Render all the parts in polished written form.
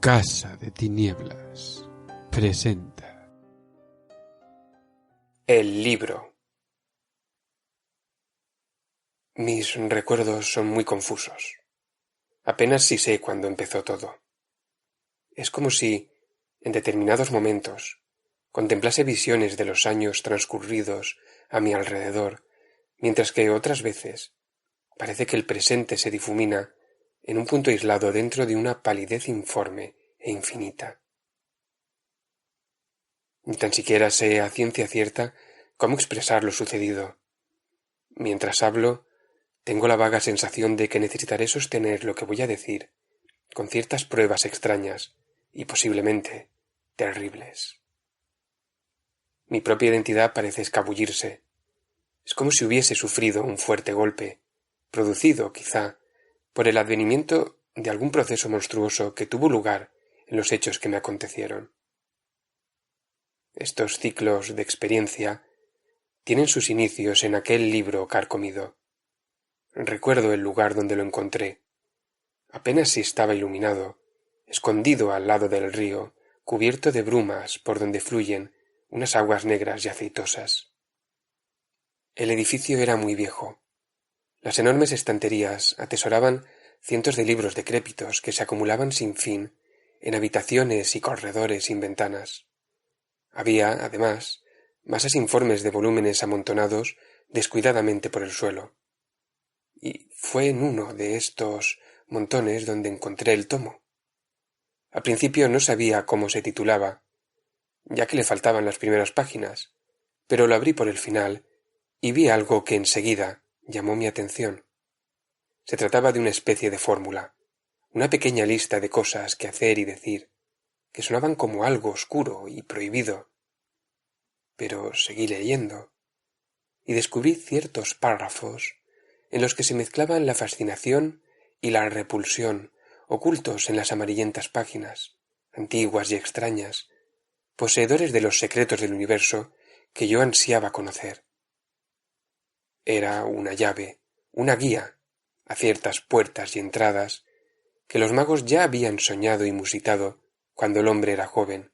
Casa de Tinieblas presenta El libro. Mis recuerdos son muy confusos. Apenas si sé cuándo empezó todo. Es como si, en determinados momentos, contemplase visiones de los años transcurridos a mi alrededor, mientras que otras veces parece que el presente se difumina en un punto aislado dentro de una palidez informe e infinita. Ni tan siquiera sé a ciencia cierta cómo expresar lo sucedido. Mientras hablo, tengo la vaga sensación de que necesitaré sostener lo que voy a decir con ciertas pruebas extrañas y posiblemente terribles. Mi propia identidad parece escabullirse. Es como si hubiese sufrido un fuerte golpe, producido, quizá, por el advenimiento de algún proceso monstruoso que tuvo lugar en los hechos que me acontecieron. Estos ciclos de experiencia tienen sus inicios en aquel libro carcomido. Recuerdo el lugar donde lo encontré. Apenas si estaba iluminado, escondido al lado del río, cubierto de brumas por donde fluyen unas aguas negras y aceitosas. El edificio era muy viejo. Las enormes estanterías atesoraban cientos de libros decrépitos que se acumulaban sin fin en habitaciones y corredores sin ventanas. Había, además, masas informes de volúmenes amontonados descuidadamente por el suelo. Y fue en uno de estos montones donde encontré el tomo. Al principio no sabía cómo se titulaba, ya que le faltaban las primeras páginas, pero lo abrí por el final y vi algo que enseguida llamó mi atención. Se trataba de una especie de fórmula, una pequeña lista de cosas que hacer y decir, que sonaban como algo oscuro y prohibido. Pero seguí leyendo, y descubrí ciertos párrafos en los que se mezclaban la fascinación y la repulsión, ocultos en las amarillentas páginas, antiguas y extrañas, poseedores de los secretos del universo que yo ansiaba conocer. Era una llave, una guía, a ciertas puertas y entradas que los magos ya habían soñado y musitado cuando el hombre era joven,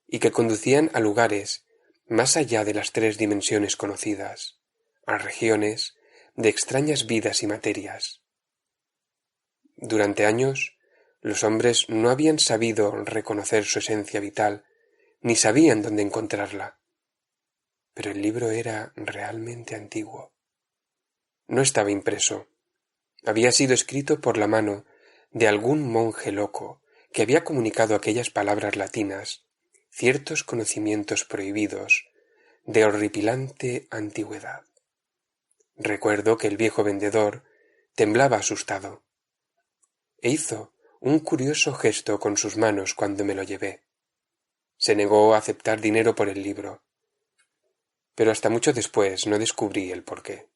y que conducían a lugares más allá de las 3 dimensiones conocidas, a regiones de extrañas vidas y materias. Durante años, los hombres no habían sabido reconocer su esencia vital, ni sabían dónde encontrarla. Pero el libro era realmente antiguo. No estaba impreso. Había sido escrito por la mano de algún monje loco que había comunicado aquellas palabras latinas, ciertos conocimientos prohibidos, de horripilante antigüedad. Recuerdo que el viejo vendedor temblaba asustado, e hizo un curioso gesto con sus manos cuando me lo llevé. Se negó a aceptar dinero por el libro, pero hasta mucho después no descubrí el porqué.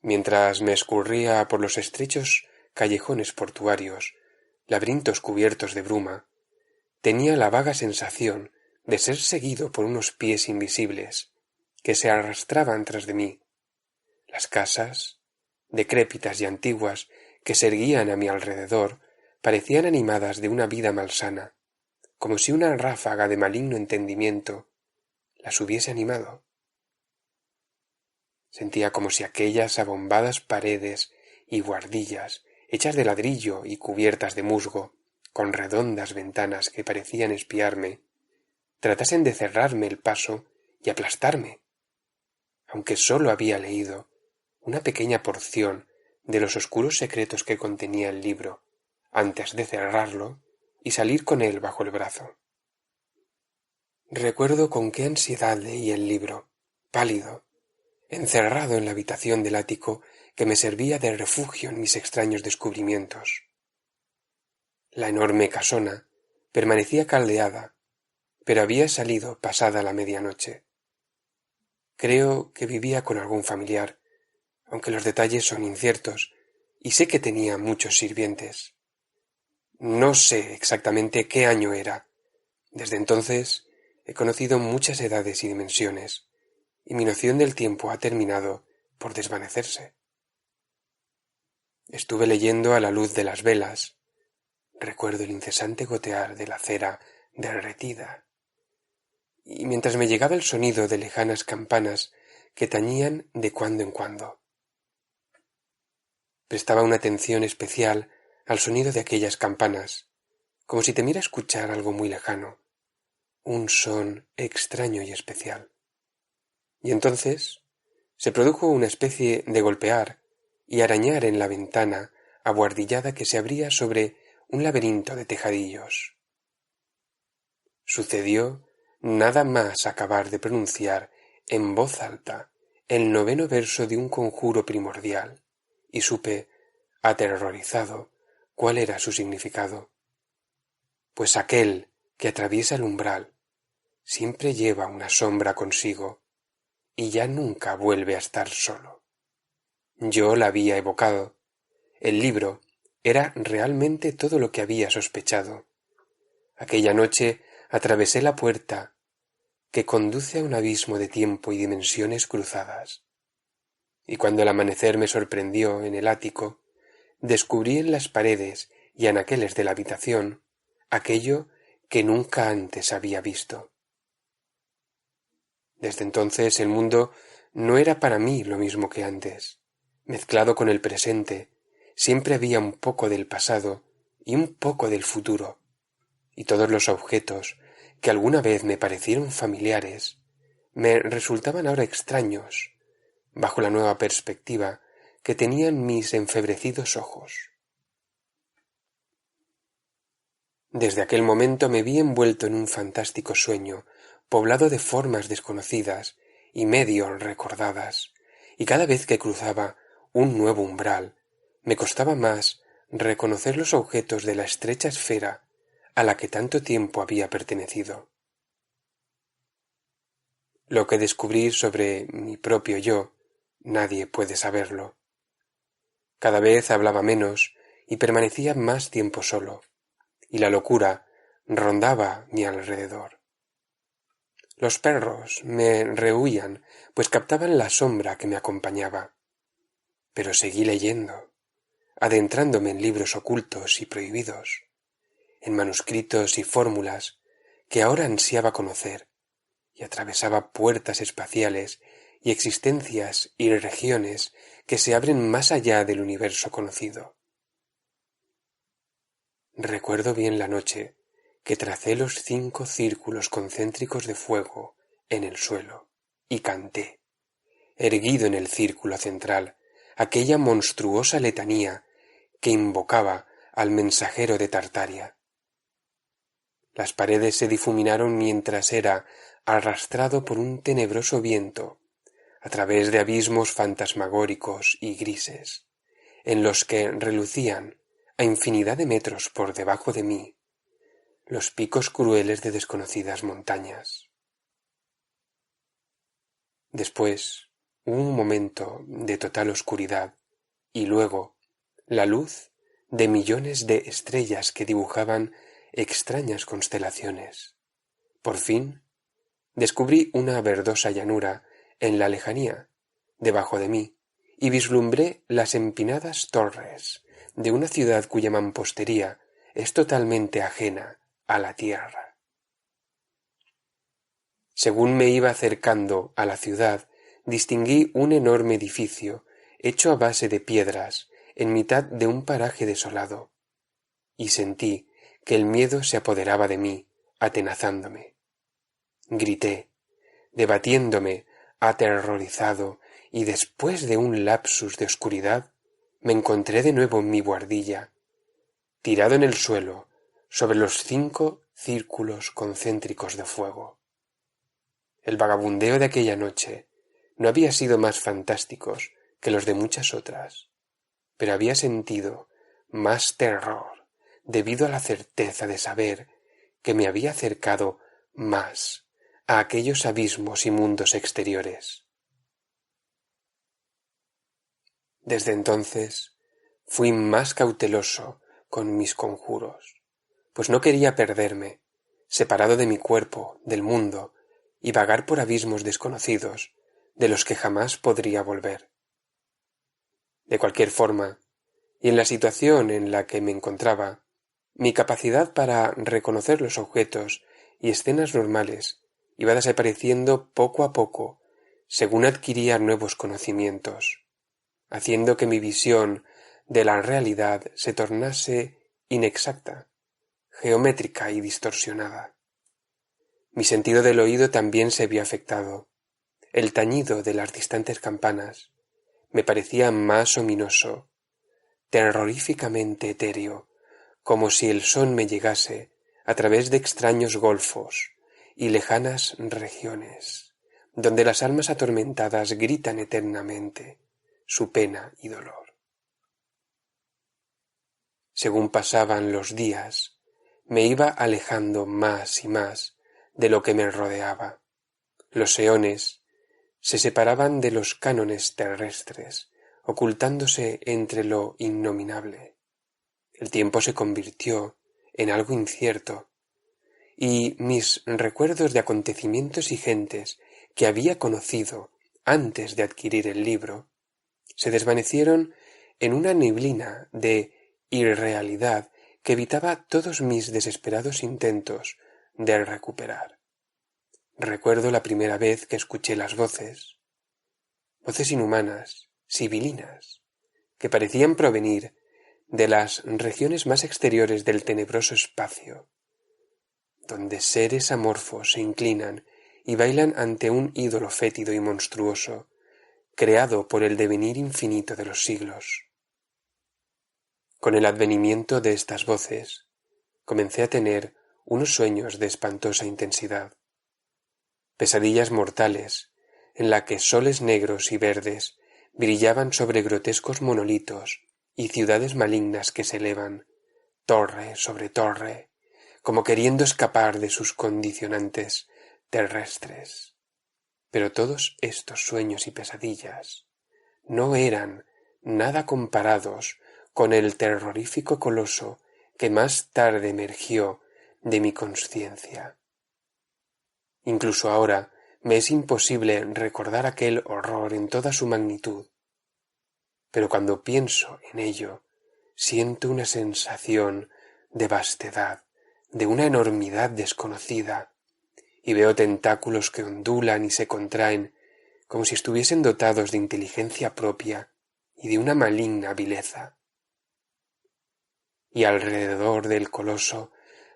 Mientras me escurría por los estrechos callejones portuarios, laberintos cubiertos de bruma, tenía la vaga sensación de ser seguido por unos pies invisibles que se arrastraban tras de mí. Las casas, decrépitas y antiguas, que se erguían a mi alrededor, parecían animadas de una vida malsana, como si una ráfaga de maligno entendimiento las hubiese animado. Sentía como si aquellas abombadas paredes y buhardillas, hechas de ladrillo y cubiertas de musgo, con redondas ventanas que parecían espiarme, tratasen de cerrarme el paso y aplastarme, aunque sólo había leído una pequeña porción de los oscuros secretos que contenía el libro, antes de cerrarlo y salir con él bajo el brazo. Recuerdo con qué ansiedad leí el libro, pálido, encerrado en la habitación del ático que me servía de refugio en mis extraños descubrimientos. La enorme casona permanecía caldeada, pero había salido pasada la medianoche. Creo que vivía con algún familiar, aunque los detalles son inciertos, y sé que tenía muchos sirvientes. No sé exactamente qué año era. Desde entonces he conocido muchas edades y dimensiones, y mi noción del tiempo ha terminado por desvanecerse. Estuve leyendo a la luz de las velas, recuerdo el incesante gotear de la cera derretida, y mientras me llegaba el sonido de lejanas campanas que tañían de cuando en cuando. Prestaba una atención especial al sonido de aquellas campanas, como si temiera escuchar algo muy lejano, un son extraño y especial. Y entonces se produjo una especie de golpear y arañar en la ventana abuhardillada que se abría sobre un laberinto de tejadillos. Sucedió nada más acabar de pronunciar en voz alta el 9º verso de un conjuro primordial, y supe, aterrorizado, cuál era su significado. Pues aquel que atraviesa el umbral siempre lleva una sombra consigo, y ya nunca vuelve a estar solo. Yo la había evocado. El libro era realmente todo lo que había sospechado. Aquella noche atravesé la puerta que conduce a un abismo de tiempo y dimensiones cruzadas. Y cuando el amanecer me sorprendió en el ático, descubrí en las paredes y anaqueles de la habitación aquello que nunca antes había visto. Desde entonces el mundo no era para mí lo mismo que antes. Mezclado con el presente, siempre había un poco del pasado y un poco del futuro, y todos los objetos que alguna vez me parecieron familiares me resultaban ahora extraños, bajo la nueva perspectiva que tenían mis enfebrecidos ojos. Desde aquel momento me vi envuelto en un fantástico sueño, poblado de formas desconocidas y medio recordadas, y cada vez que cruzaba un nuevo umbral, me costaba más reconocer los objetos de la estrecha esfera a la que tanto tiempo había pertenecido. Lo que descubrí sobre mi propio yo, nadie puede saberlo. Cada vez hablaba menos y permanecía más tiempo solo, y la locura rondaba mi alrededor. Los perros me rehuían, pues captaban la sombra que me acompañaba. Pero seguí leyendo, adentrándome en libros ocultos y prohibidos, en manuscritos y fórmulas que ahora ansiaba conocer, y atravesaba puertas espaciales y existencias y regiones que se abren más allá del universo conocido. Recuerdo bien la noche que tracé los 5 círculos concéntricos de fuego en el suelo y canté, erguido en el círculo central, aquella monstruosa letanía que invocaba al mensajero de Tartaria. Las paredes se difuminaron mientras era arrastrado por un tenebroso viento a través de abismos fantasmagóricos y grises, en los que relucían, a infinidad de metros por debajo de mí, los picos crueles de desconocidas montañas. Después, un momento de total oscuridad, y luego la luz de millones de estrellas que dibujaban extrañas constelaciones. Por fin, descubrí una verdosa llanura en la lejanía, debajo de mí, y vislumbré las empinadas torres de una ciudad cuya mampostería es totalmente ajena a la tierra. Según me iba acercando a la ciudad, distinguí un enorme edificio hecho a base de piedras en mitad de un paraje desolado, y sentí que el miedo se apoderaba de mí, atenazándome. Grité, debatiéndome, aterrorizado, y después de un lapsus de oscuridad, me encontré de nuevo en mi buhardilla, tirado en el suelo, sobre los 5 círculos concéntricos de fuego. El vagabundeo de aquella noche no había sido más fantásticos que los de muchas otras, pero había sentido más terror debido a la certeza de saber que me había acercado más a aquellos abismos y mundos exteriores. Desde entonces fui más cauteloso con mis conjuros, pues no quería perderme, separado de mi cuerpo, del mundo, y vagar por abismos desconocidos, de los que jamás podría volver. De cualquier forma, y en la situación en la que me encontraba, Mi capacidad para reconocer los objetos y escenas normales iba desapareciendo poco a poco según adquiría nuevos conocimientos, haciendo que mi visión de la realidad se tornase inexacta, geométrica y distorsionada. Mi sentido del oído también se vio afectado. El tañido de las distantes campanas me parecía más ominoso, terroríficamente etéreo, como si el son me llegase a través de extraños golfos y lejanas regiones, donde las almas atormentadas gritan eternamente su pena y dolor. Según pasaban los días, me iba alejando más y más de lo que me rodeaba. Los eones se separaban de los cánones terrestres, ocultándose entre lo innominable. El tiempo se convirtió en algo incierto, y mis recuerdos de acontecimientos y gentes que había conocido antes de adquirir el libro se desvanecieron en una neblina de irrealidad que evitaba todos mis desesperados intentos de recuperar. Recuerdo la primera vez que escuché las voces inhumanas, sibilinas, que parecían provenir de las regiones más exteriores del tenebroso espacio, donde seres amorfos se inclinan y bailan ante un ídolo fétido y monstruoso, creado por el devenir infinito de los siglos. Con el advenimiento de estas voces, comencé a tener unos sueños de espantosa intensidad, pesadillas mortales en la que soles negros y verdes brillaban sobre grotescos monolitos y ciudades malignas que se elevan, torre sobre torre, como queriendo escapar de sus condicionantes terrestres. Pero todos estos sueños y pesadillas no eran nada comparados con el terrorífico coloso que más tarde emergió de mi consciencia. Incluso ahora me es imposible recordar aquel horror en toda su magnitud, pero cuando pienso en ello, siento una sensación de vastedad, de una enormidad desconocida, y veo tentáculos que ondulan y se contraen como si estuviesen dotados de inteligencia propia y de una maligna vileza. Y alrededor del coloso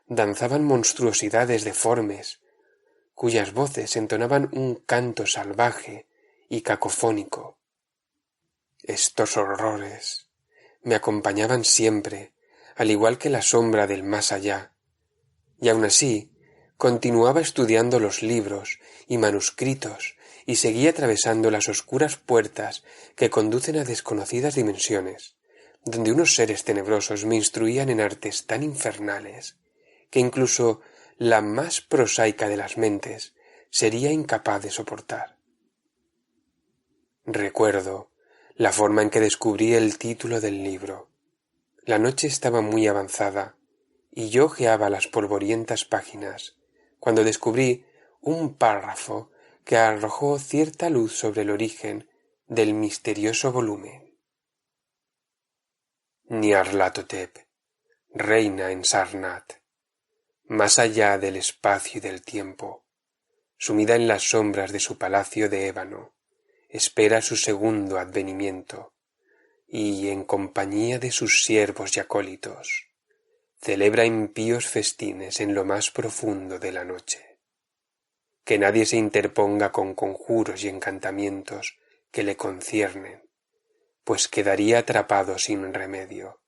danzaban monstruosidades deformes, cuyas voces entonaban un canto salvaje y cacofónico. Estos horrores me acompañaban siempre, al igual que la sombra del más allá, y aun así continuaba estudiando los libros y manuscritos y seguía atravesando las oscuras puertas que conducen a desconocidas dimensiones, donde unos seres tenebrosos me instruían en artes tan infernales que incluso la más prosaica de las mentes sería incapaz de soportar. Recuerdo la forma en que descubrí el título del libro. La noche estaba muy avanzada y yo hojeaba las polvorientas páginas cuando descubrí un párrafo que arrojó cierta luz sobre el origen del misterioso volumen. Nyarlathotep, reina en Sarnath, más allá del espacio y del tiempo, sumida en las sombras de su palacio de ébano, espera su segundo advenimiento, y, en compañía de sus siervos y acólitos, celebra impíos festines en lo más profundo de la noche. Que nadie se interponga con conjuros y encantamientos que le conciernen, pues quedaría atrapado sin remedio.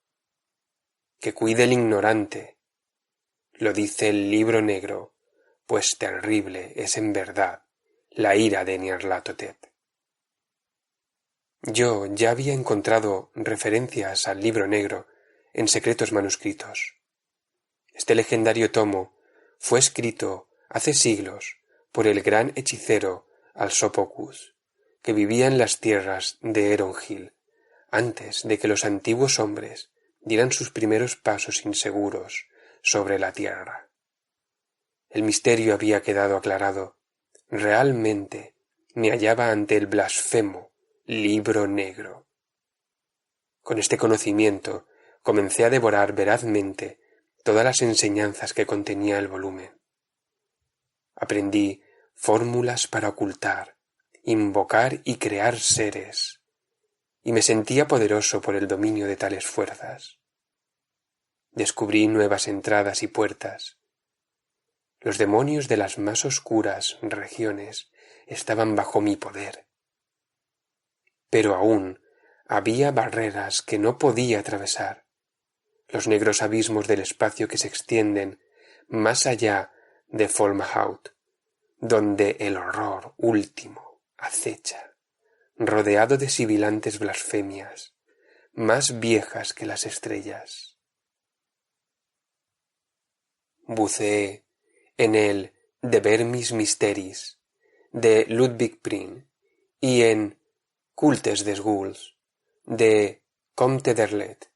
Que cuide el ignorante, lo dice el libro negro, pues terrible es en verdad la ira de Nyarlathotep. Yo ya había encontrado referencias al libro negro en secretos manuscritos. Este legendario tomo fue escrito hace siglos por el gran hechicero Alsopocus, que vivía en las tierras de Eronhil, antes de que los antiguos hombres dieran sus primeros pasos inseguros sobre la tierra. El misterio había quedado aclarado. Realmente me hallaba ante el blasfemo libro negro. Con este conocimiento comencé a devorar verazmente todas las enseñanzas que contenía el volumen. Aprendí fórmulas para ocultar, invocar y crear seres, y me sentía poderoso por el dominio de tales fuerzas. Descubrí nuevas entradas y puertas. Los demonios de las más oscuras regiones estaban bajo mi poder. Pero aún había barreras que no podía atravesar, los negros abismos del espacio que se extienden más allá de Fomalhaut, donde el horror último acecha, rodeado de sibilantes blasfemias, más viejas que las estrellas. Buceé en el De Vermis Mysteris de Ludwig Prin y en Cultes des Ghouls de Comte d'Erlet,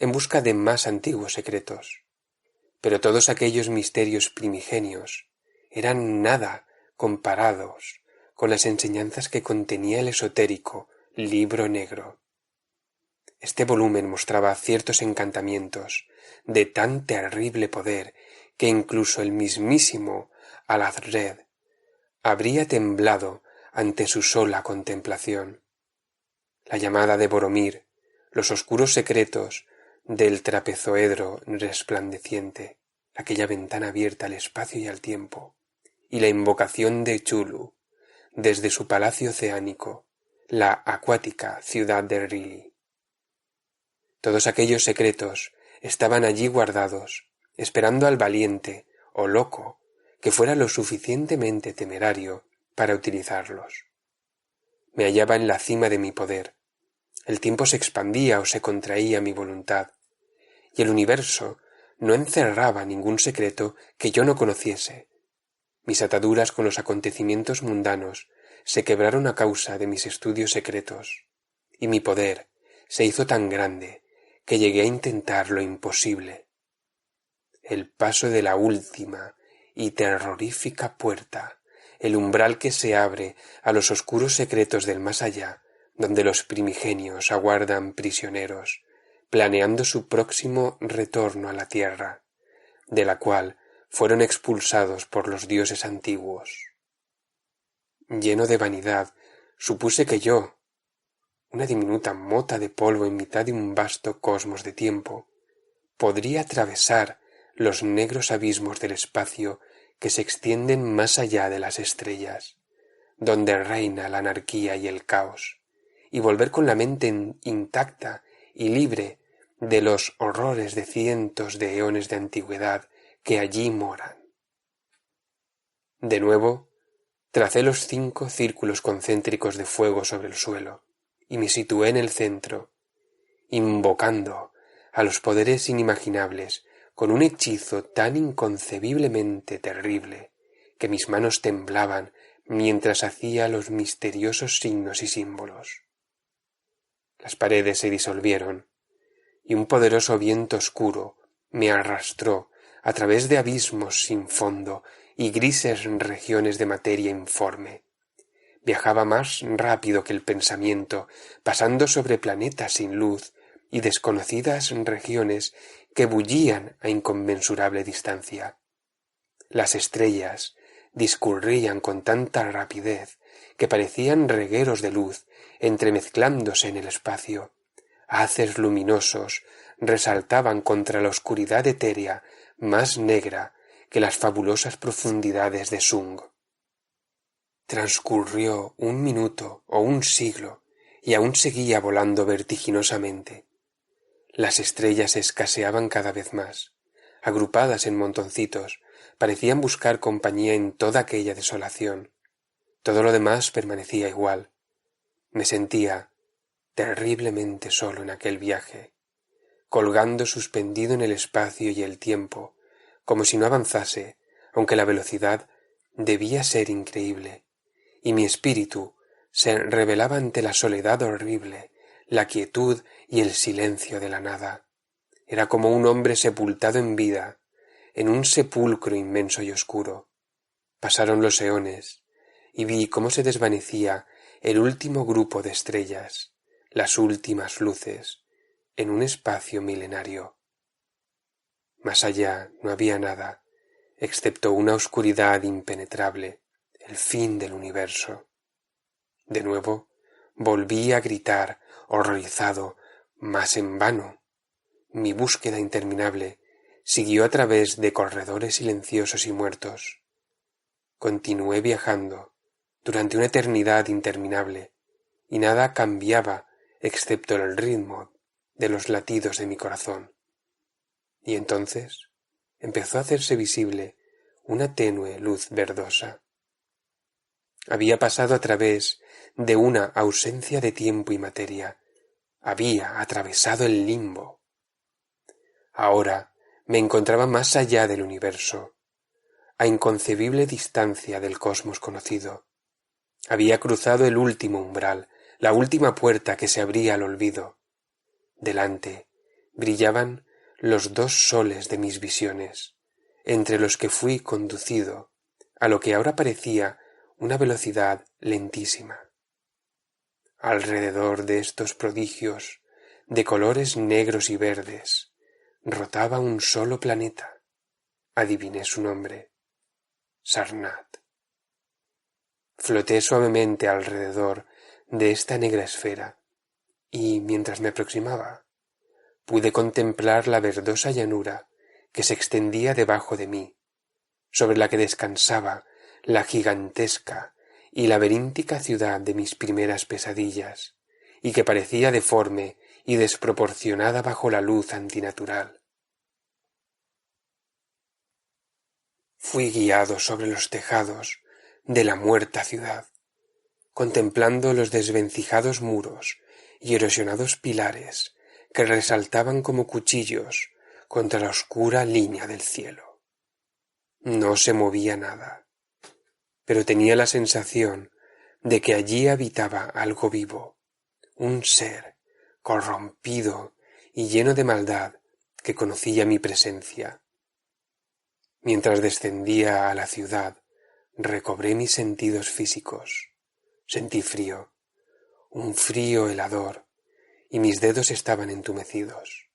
en busca de más antiguos secretos. Pero todos aquellos misterios primigenios eran nada comparados con las enseñanzas que contenía el esotérico Libro Negro. Este volumen mostraba ciertos encantamientos de tan terrible poder que incluso el mismísimo Alhazred habría temblado ante su sola contemplación. La llamada de Boromir, los oscuros secretos del trapezoedro resplandeciente, aquella ventana abierta al espacio y al tiempo, y la invocación de Chulu desde su palacio oceánico, la acuática ciudad de Rili. Todos aquellos secretos estaban allí guardados, esperando al valiente o loco que fuera lo suficientemente temerario para utilizarlos. Me hallaba en la cima de mi poder. El tiempo se expandía o se contraía a mi voluntad, y el universo no encerraba ningún secreto que yo no conociese. Mis ataduras con los acontecimientos mundanos se quebraron a causa de mis estudios secretos, y mi poder se hizo tan grande que llegué a intentar lo imposible. El paso de la última y terrorífica puerta, el umbral que se abre a los oscuros secretos del más allá, donde los primigenios aguardan prisioneros, planeando su próximo retorno a la tierra, de la cual fueron expulsados por los dioses antiguos. Lleno de vanidad, supuse que yo, una diminuta mota de polvo en mitad de un vasto cosmos de tiempo, podría atravesar los negros abismos del espacio que se extienden más allá de las estrellas, donde reina la anarquía y el caos, y volver con la mente intacta y libre de los horrores de cientos de eones de antigüedad que allí moran. De nuevo, tracé los 5 círculos concéntricos de fuego sobre el suelo, y me situé en el centro, invocando a los poderes inimaginables con un hechizo tan inconcebiblemente terrible que mis manos temblaban mientras hacía los misteriosos signos y símbolos. Las paredes se disolvieron, y un poderoso viento oscuro me arrastró a través de abismos sin fondo y grises regiones de materia informe. Viajaba más rápido que el pensamiento, pasando sobre planetas sin luz y desconocidas regiones que bullían a inconmensurable distancia. Las estrellas discurrían con tanta rapidez que parecían regueros de luz entremezclándose en el espacio. Haces luminosos resaltaban contra la oscuridad etérea más negra que las fabulosas profundidades de Sung. Transcurrió un minuto o un siglo y aún seguía volando vertiginosamente. Las estrellas escaseaban cada vez más. Agrupadas en montoncitos, parecían buscar compañía en toda aquella desolación. Todo lo demás permanecía igual. Me sentía terriblemente solo en aquel viaje, colgando suspendido en el espacio y el tiempo, como si no avanzase, aunque la velocidad debía ser increíble, y mi espíritu se revelaba ante la soledad horrible, la quietud y el silencio de la nada. Era como un hombre sepultado en vida, en un sepulcro inmenso y oscuro. Pasaron los eones, y vi cómo se desvanecía el último grupo de estrellas, las últimas luces, en un espacio milenario. Más allá no había nada, excepto una oscuridad impenetrable, el fin del universo. De nuevo volví a gritar, horrorizado, mas en vano. Mi búsqueda interminable siguió a través de corredores silenciosos y muertos. Continué viajando durante una eternidad interminable, y nada cambiaba excepto el ritmo de los latidos de mi corazón. Y entonces empezó a hacerse visible una tenue luz verdosa. Había pasado a través de una ausencia de tiempo y materia. Había atravesado el limbo. Ahora me encontraba más allá del universo, a inconcebible distancia del cosmos conocido. Había cruzado el último umbral, la última puerta que se abría al olvido. Delante brillaban los dos soles de mis visiones, entre los que fui conducido a lo que ahora parecía una velocidad lentísima. Alrededor de estos prodigios, de colores negros y verdes, rotaba un solo planeta. Adiviné su nombre: Sarnath. Floté suavemente alrededor de esta negra esfera, y mientras me aproximaba, pude contemplar la verdosa llanura que se extendía debajo de mí, sobre la que descansaba la gigantesca y laberíntica ciudad de mis primeras pesadillas, y que parecía deforme y desproporcionada bajo la luz antinatural. Fui guiado sobre los tejados de la muerta ciudad, contemplando los desvencijados muros y erosionados pilares que resaltaban como cuchillos contra la oscura línea del cielo. No se movía nada, pero tenía la sensación de que allí habitaba algo vivo, un ser corrompido y lleno de maldad que conocía mi presencia. Mientras descendía a la ciudad, recobré mis sentidos físicos. Sentí frío, un frío helador, y mis dedos estaban entumecidos.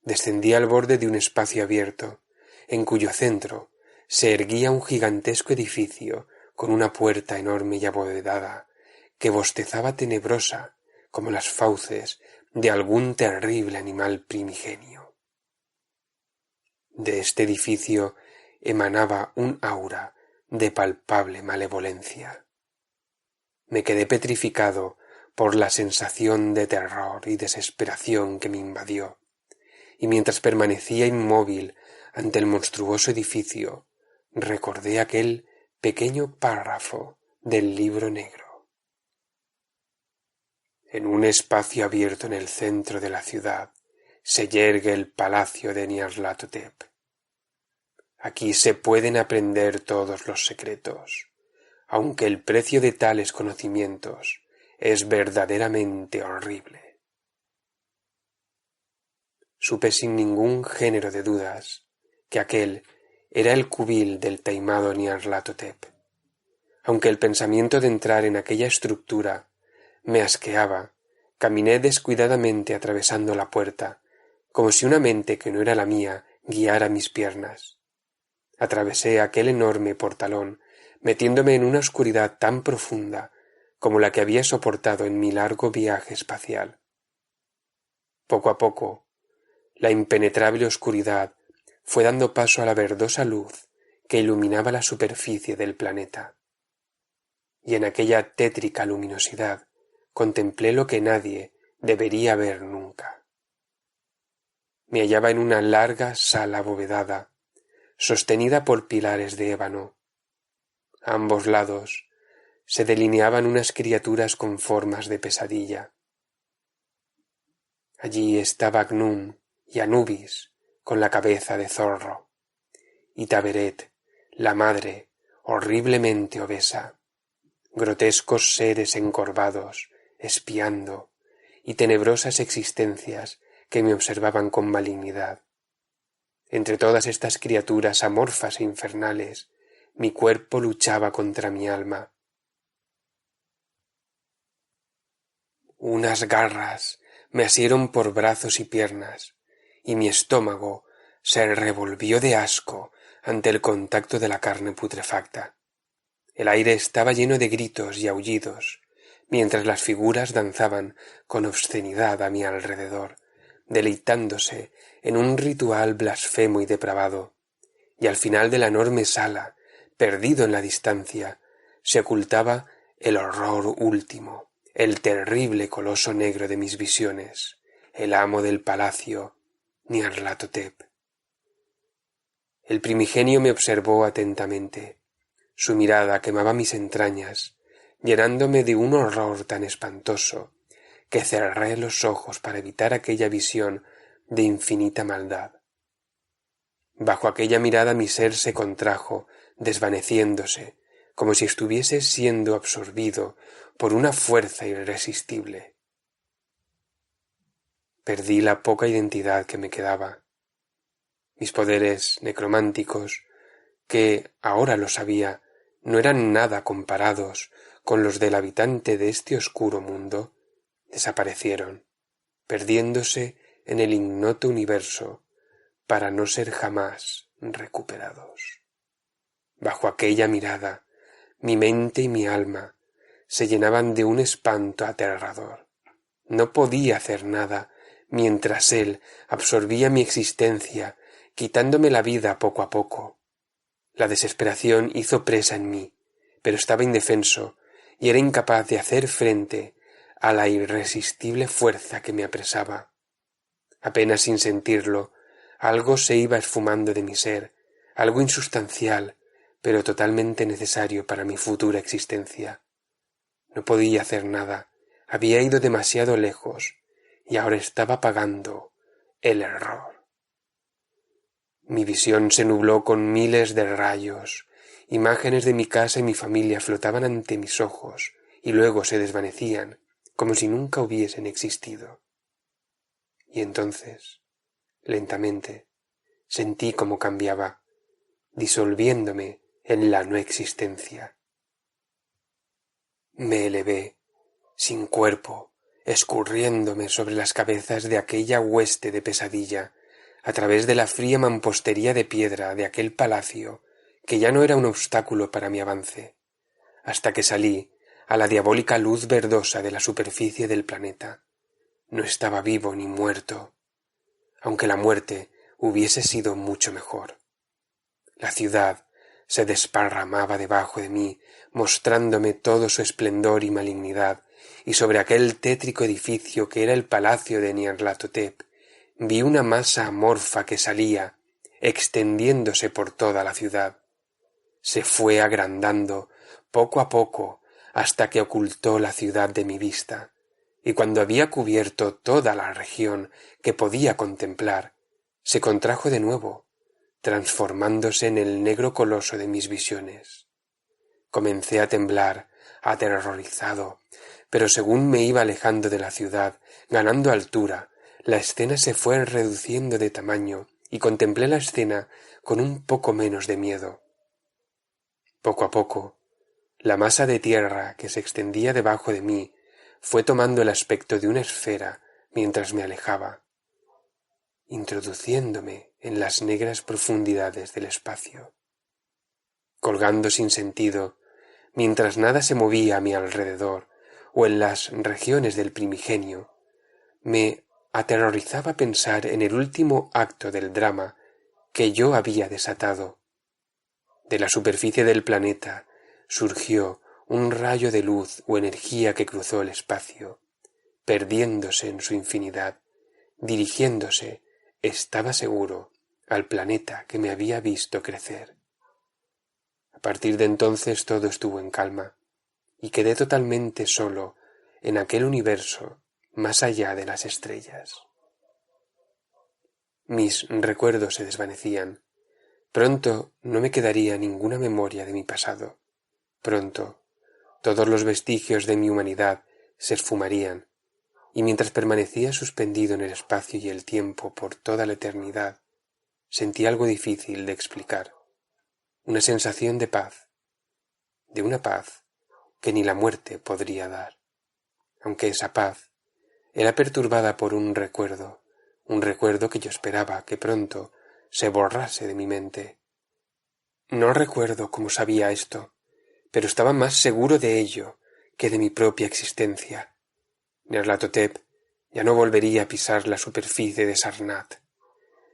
Descendí al borde de un espacio abierto, en cuyo centro se erguía un gigantesco edificio con una puerta enorme y abovedada, que bostezaba tenebrosa como las fauces de algún terrible animal primigenio. De este edificio emanaba un aura de palpable malevolencia. Me quedé petrificado por la sensación de terror y desesperación que me invadió, y mientras permanecía inmóvil ante el monstruoso edificio, recordé aquel pequeño párrafo del libro negro. En un espacio abierto en el centro de la ciudad se yergue el palacio de Nyarlathotep. Aquí se pueden aprender todos los secretos, aunque el precio de tales conocimientos es verdaderamente horrible. Supe sin ningún género de dudas que aquel era el cubil del taimado Nyarlathotep. Aunque el pensamiento de entrar en aquella estructura me asqueaba, caminé descuidadamente atravesando la puerta, como si una mente que no era la mía guiara mis piernas. Atravesé aquel enorme portalón, metiéndome en una oscuridad tan profunda como la que había soportado en mi largo viaje espacial. Poco a poco, la impenetrable oscuridad fue dando paso a la verdosa luz que iluminaba la superficie del planeta. Y en aquella tétrica luminosidad contemplé lo que nadie debería ver nunca. Me hallaba en una larga sala abovedada, sostenida por pilares de ébano. A ambos lados se delineaban unas criaturas con formas de pesadilla. Allí estaba Gnum y Anubis con la cabeza de zorro, y Taberet, la madre, horriblemente obesa, grotescos seres encorvados, espiando, y tenebrosas existencias que me observaban con malignidad. Entre todas estas criaturas amorfas e infernales, mi cuerpo luchaba contra mi alma. Unas garras me asieron por brazos y piernas, y mi estómago se revolvió de asco ante el contacto de la carne putrefacta. El aire estaba lleno de gritos y aullidos, mientras las figuras danzaban con obscenidad a mi alrededor, deleitándose en un ritual blasfemo y depravado, y al final de la enorme sala, perdido en la distancia, se ocultaba el horror último, el terrible coloso negro de mis visiones, el amo del palacio, Nyarlathotep. El primigenio me observó atentamente. Su mirada quemaba mis entrañas, llenándome de un horror tan espantoso que cerré los ojos para evitar aquella visión de infinita maldad. Bajo aquella mirada mi ser se contrajo, desvaneciéndose, como si estuviese siendo absorbido por una fuerza irresistible. Perdí la poca identidad que me quedaba. Mis poderes necrománticos, que ahora lo sabía, no eran nada comparados con los del habitante de este oscuro mundo, desaparecieron, perdiéndose en el ignoto universo para no ser jamás recuperados. Bajo aquella mirada, mi mente y mi alma se llenaban de un espanto aterrador. No podía hacer nada mientras él absorbía mi existencia, quitándome la vida poco a poco. La desesperación hizo presa en mí, pero estaba indefenso y era incapaz de hacer frente a la irresistible fuerza que me apresaba. Apenas sin sentirlo, algo se iba esfumando de mi ser, algo insustancial, pero totalmente necesario para mi futura existencia. No podía hacer nada, había ido demasiado lejos y ahora estaba pagando el error. Mi visión se nubló con miles de rayos. Imágenes de mi casa y mi familia flotaban ante mis ojos y luego se desvanecían, como si nunca hubiesen existido. Y entonces, lentamente, sentí cómo cambiaba, disolviéndome en la no existencia. Me elevé, sin cuerpo, escurriéndome sobre las cabezas de aquella hueste de pesadilla, a través de la fría mampostería de piedra de aquel palacio, que ya no era un obstáculo para mi avance, hasta que salí a la diabólica luz verdosa de la superficie del planeta. No estaba vivo ni muerto, aunque la muerte hubiese sido mucho mejor. La ciudad se desparramaba debajo de mí, mostrándome todo su esplendor y malignidad, y sobre aquel tétrico edificio que era el palacio de Nyarlathotep, vi una masa amorfa que salía, extendiéndose por toda la ciudad. Se fue agrandando poco a poco hasta que ocultó la ciudad de mi vista, y cuando había cubierto toda la región que podía contemplar, se contrajo de nuevo, transformándose en el negro coloso de mis visiones. Comencé a temblar, aterrorizado, pero según me iba alejando de la ciudad, ganando altura, la escena se fue reduciendo de tamaño y contemplé la escena con un poco menos de miedo. Poco a poco, la masa de tierra que se extendía debajo de mí fue tomando el aspecto de una esfera mientras me alejaba, introduciéndome en las negras profundidades del espacio. Colgando sin sentido, mientras nada se movía a mi alrededor o en las regiones del primigenio, me aterrorizaba pensar en el último acto del drama que yo había desatado. De la superficie del planeta surgió un rayo de luz o energía que cruzó el espacio, perdiéndose en su infinidad, dirigiéndose, estaba seguro, al planeta que me había visto crecer. A partir de entonces todo estuvo en calma, y quedé totalmente solo en aquel universo más allá de las estrellas. Mis recuerdos se desvanecían. Pronto no me quedaría ninguna memoria de mi pasado. Pronto todos los vestigios de mi humanidad se esfumarían, y mientras permanecía suspendido en el espacio y el tiempo por toda la eternidad, sentí algo difícil de explicar, una sensación de paz, de una paz que ni la muerte podría dar, aunque esa paz era perturbada por un recuerdo que yo esperaba que pronto se borrase de mi mente. No recuerdo cómo sabía esto, pero estaba más seguro de ello que de mi propia existencia. Nyarlathotep ya no volvería a pisar la superficie de Sarnath.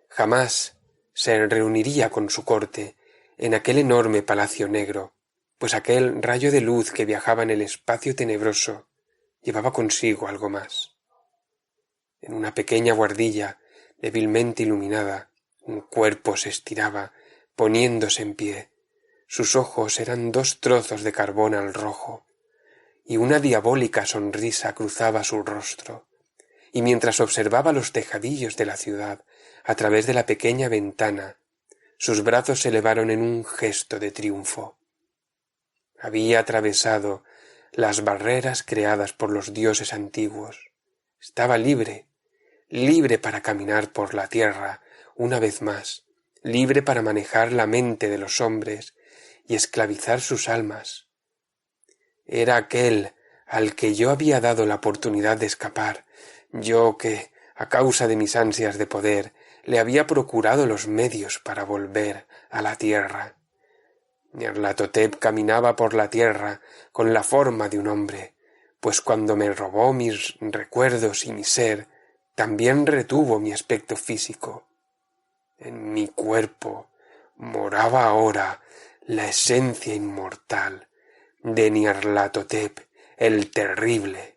Jamás se reuniría con su corte en aquel enorme palacio negro, pues aquel rayo de luz que viajaba en el espacio tenebroso llevaba consigo algo más. En una pequeña buhardilla débilmente iluminada, un cuerpo se estiraba, poniéndose en pie. Sus ojos eran 2 trozos de carbón al rojo, y una diabólica sonrisa cruzaba su rostro. Y mientras observaba los tejadillos de la ciudad a través de la pequeña ventana, sus brazos se elevaron en un gesto de triunfo. Había atravesado las barreras creadas por los dioses antiguos. Estaba libre, libre para caminar por la tierra una vez más, libre para manejar la mente de los hombres y esclavizar sus almas. Era aquel al que yo había dado la oportunidad de escapar, yo que, a causa de mis ansias de poder, le había procurado los medios para volver a la tierra. Nyarlathotep caminaba por la tierra con la forma de un hombre, pues cuando me robó mis recuerdos y mi ser, también retuvo mi aspecto físico. En mi cuerpo moraba ahora la esencia inmortal de Nyarlathotep el terrible.